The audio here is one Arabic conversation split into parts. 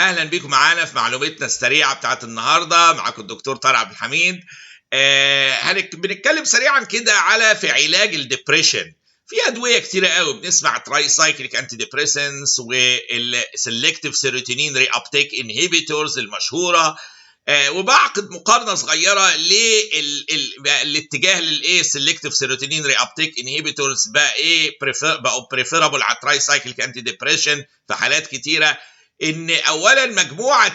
اهلا بيكم معانا في معلوماتنا السريعه بتاعت النهارده. معاكم الدكتور طارق عبد الحميد. بنتكلم سريعا كده على في علاج الدبريشن. في ادويه كتيره قوي بنسمع تراي سايكليك انتي ديبريسنس والسلكتيف سيروتونين ري ابتيك انهيبيتورز المشهوره. وبعقد مقارنه صغيره للاتجاه للايه سلكتيف سيروتونين ري ابتيك انهيبيتورز بقى ايه بقوا بريفيرابل على تراي سايكليك انتي ديبريشن في حالات كتيره. ان اولا مجموعه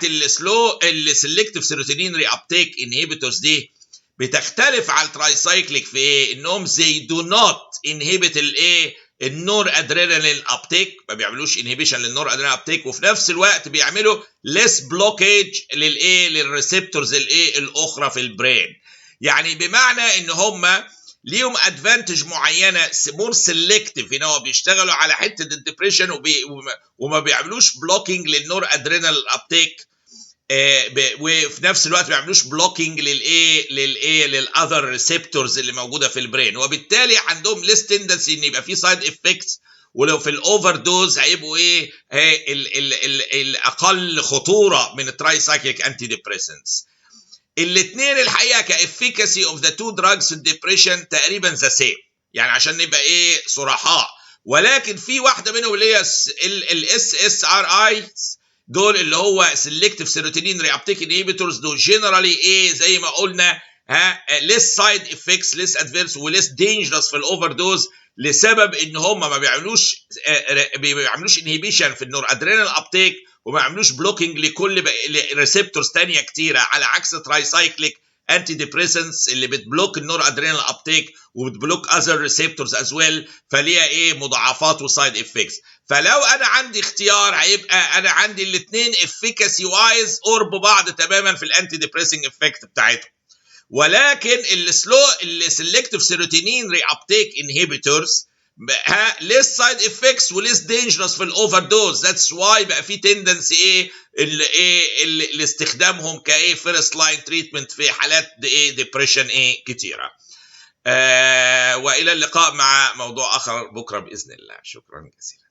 السلكتيف سيروتونين ري ابتيك انهيبيتورز دي بتختلف على الترايسايكليك في ايه؟ انهم زي دو نوت انهبت الايه؟ النور ادرينالين ابتيك، ما بيعملوش انهبيشن للنور ادرينالين ابتيك، وفي نفس الوقت بيعملوا ليس بلوكيج للايه؟ للريسبتورز الايه؟ الاخرى في البرين. يعني بمعنى ان هم ليهم ادفانتج معينه مور سيلكتيف، هنا هو بيشتغلوا على حته الدبريشن وما بيعملوش بلوكينج للنور ادرينال ابتيك، وفي نفس الوقت ما بيعملوش بلوكينج للاذر ريسبتورز اللي موجوده في البرين، وبالتالي عندهم ليس تندنسي ان يبقى في سايد افكتس، ولو في الاوفر دوز هيبقوا ايه؟ الاقل خطوره من التراي سايكليك انتي ديبريسنس. الاثنين الحقيقه كافيكاسي اوف ذا تو دراجز الديبريشن تقريبا ذا سيم، يعني عشان نبقى ايه صرحاء، ولكن في واحده منهم اللي هي الاس اس ار اي دول اللي هو سيلكتيف سيروتونين ري ابتيك انهيبيتورز، دول جنرالي ايه زي ما قلنا ليس سايد افكتس، ليس ادفيرس، وليس دينجرس في الاوفر دوز، لسبب ان هم ما بيعملوش انهيبيشن في النور ادرينال ابتيك، وما يعملوش بلوكينج لكل ريسبتورز ثانيه كتيره، على عكس ترايسايكليك انتي ديبريسنس اللي بتبلوك النور ادرينال ابتيك وبتبلوك اذر ريسبتورز از ويل، فليها ايه؟ مضاعفات وسايد افكتس. فلو انا عندي اختيار هيبقى انا عندي الاثنين افيكاسي وايز قرب بعض تماما في الانتي ديبريسنج افكت بتاعتهم، ولكن السلكتيف سيروتونين ري ابتيك انهيبيتورز ليس سايد افكتس وليس دينجرس في الاوفر دوز. ذاتس واي بقى في تندنسي ايه لاستخدامهم كايه فيرست لاين تريتمنت في حالات ايه ديبريشن ايه كتيره. والى اللقاء مع موضوع اخر بكره باذن الله. شكرا جزيلا.